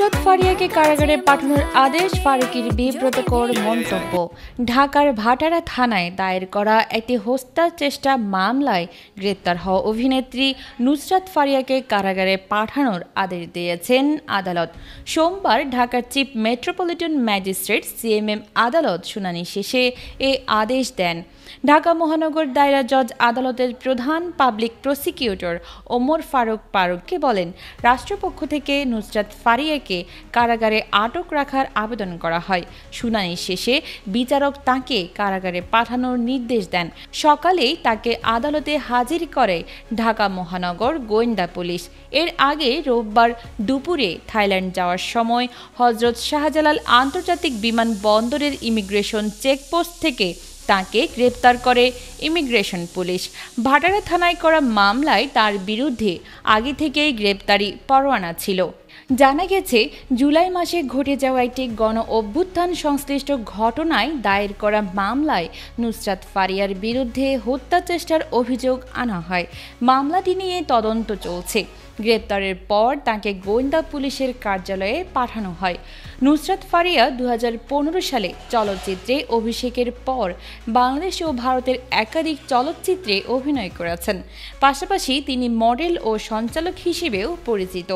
নুসরাত ফারিয়াকে কারাগারে পাঠানোর আদেশ, ফারুকীর বিব্রতকর মন্তব্য। ঢাকার ভাটারা থানায় দায়ের করা একটি হত্যা চেষ্টা মামলায় গ্রেপ্তার হওয়া অভিনেত্রী নুসরাত ফারিয়াকে কারাগারে পাঠানোর আদেশ দিয়েছেন আদালত। সোমবার ঢাকার চিফ মেট্রোপলিটন ম্যাজিস্ট্রেট সিএমএম আদালত শুনানি শেষে এ আদেশ দেন। ঢাকা মহানগর দায়রা জজ আদালতের প্রধান পাবলিক প্রসিকিউটর ওমর ফারুককে বলেন, রাষ্ট্রপক্ষ থেকে নুসরাত ফারিয়াকে কারাগারে আটক রাখার আবেদন করা হয়। শুনানি শেষে বিচারক তাকে কারাগারে পাঠানোর নির্দেশ দেন। সকালেই তাকে আদালতে হাজির করে ঢাকা মহানগর গোয়েন্দা পুলিশ। এর আগে রোববার দুপুরে থাইল্যান্ড যাওয়ার সময় হযরত শাহজালাল আন্তর্জাতিক বিমানবন্দরের ইমিগ্রেশন চেকপোস্ট থেকে তাকে গ্রেপ্তার করে ইমিগ্রেশন পুলিশ। ভাটারা থানায় করা মামলায় তার বিরুদ্ধে আগে থেকেই গ্রেপ্তারি পরোয়ানা ছিল। জানা গেছে, জুলাই মাসে ঘটে যাওয়া একটি গণ অভ্যুত্থান সংশ্লিষ্ট ঘটনায় দায়ের করা মামলায় নুসরাত ফারিয়ার বিরুদ্ধে হত্যা চেষ্টার অভিযোগ আনা হয়। মামলাটি নিয়ে তদন্ত চলছে। গ্রেপ্তারের পর তাকে গোয়েন্দা পুলিশের কার্যালয়ে পাঠানো হয়। নুসরাত ফারিয়া 2015 সালে চলচ্চিত্রে অভিষেকের পর বাংলাদেশ ও ভারতের একাধিক চলচ্চিত্রে অভিনয় করেছেন। পাশাপাশি তিনি মডেল ও সঞ্চালক হিসেবেও পরিচিত।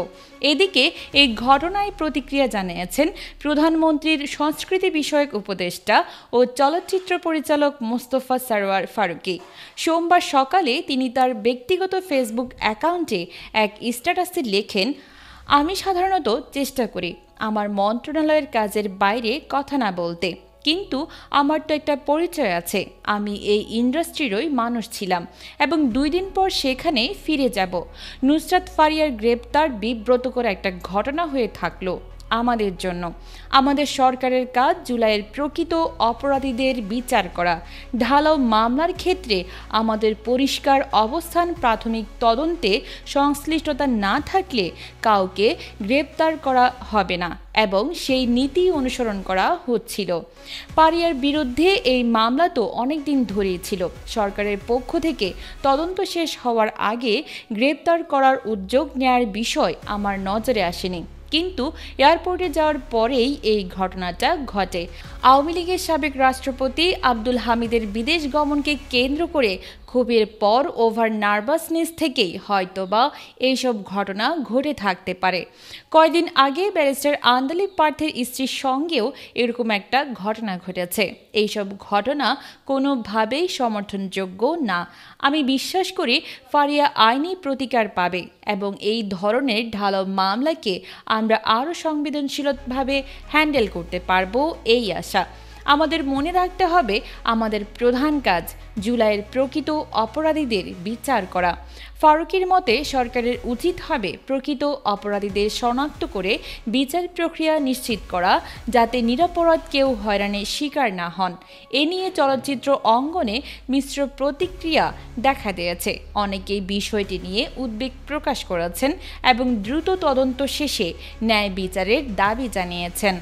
এদিকে এই ঘটনায় প্রতিক্রিয়া জানিয়েছেন প্রধানমন্ত্রীর সংস্কৃতি বিষয়ক উপদেষ্টা ও চলচ্চিত্র পরিচালক মোস্তফা সরওয়ার ফারুকী। সোমবার সকালে তিনি তার ব্যক্তিগত ফেসবুক অ্যাকাউন্টে এক স্ট্যাটাসে লেখেন, আমি সাধারণত চেষ্টা করি আমার মন্ত্রণালয়ের কাজের বাইরে কথা না বলতে, কিন্তু আমার তো একটা পরিচয় আছে। আমি এই ইন্ডাস্ট্রিরই মানুষ ছিলাম এবং 2 দিন পর সেখানে ফিরে যাব। নুসরাত ফারিয়ার গ্রেপ্তার বিব্রতকর একটা ঘটনা হয়ে থাকলো আমাদের জন্য। আমাদের সরকারের কাজ জুলাইয়ের প্রকৃত অপরাধীদের বিচার করা। ঢালাও মামলার ক্ষেত্রে আমাদের পরিষ্কার অবস্থান, প্রাথমিক তদন্তে সংশ্লিষ্টতা না থাকলে কাউকে গ্রেপ্তার করা হবে না এবং সেই নীতি অনুসরণ করা হচ্ছিল। ফারিয়ার বিরুদ্ধে এই মামলা তো অনেক দিন ধরেই ছিল। সরকারের পক্ষ থেকে তদন্ত শেষ হওয়ার আগে গ্রেপ্তার করার উদ্যোগ নেয়ার বিষয় আমার নজরে আসেনি, কিন্তু এয়ারপোর্টে যাওয়ার পরেই এই ঘটনাটা ঘটে। আওয়ামী লীগের সাবেক রাষ্ট্রপতি আব্দুল হামিদের বিদেশ গমনকে কেন্দ্র করে ক্ষোভের পর ওভার নার্ভাসনেস থেকেই হয়তোবা এইসব ঘটনা ঘটে থাকতে পারে। কয়েকদিন আগে ব্যারিস্টার আন্দালিব পার্থের স্ত্রীর সঙ্গেও এরকম একটা ঘটনা ঘটেছে। এইসব ঘটনা কোনোভাবেই সমর্থনযোগ্য না। আমি বিশ্বাস করি ফারিয়া আইনি প্রতিকার পাবে এবং এই ধরনের ঢালাও মামলাকে আমরা আরও সংবেদনশীলভাবে হ্যান্ডেল করতে পারবো, এই আশা। আমাদের মনে রাখতে হবে, আমাদের প্রধান কাজ জুলাইয়ের প্রকৃত অপরাধীদের বিচার করা। ফারুকীর মতে সরকারের উচিত হবে প্রকৃত অপরাধীদের শনাক্ত করে বিচার প্রক্রিয়া নিশ্চিত করা, যাতে নিরপরাধ কেউ হয়রানির শিকার না হন। এ নিয়ে চলচ্চিত্র অঙ্গনে মিশ্র প্রতিক্রিয়া দেখা দিয়েছে। অনেকেই বিষয়টি নিয়ে উদ্বেগ প্রকাশ করেছেন এবং দ্রুত তদন্ত শেষে ন্যায় বিচারের দাবি জানিয়েছেন।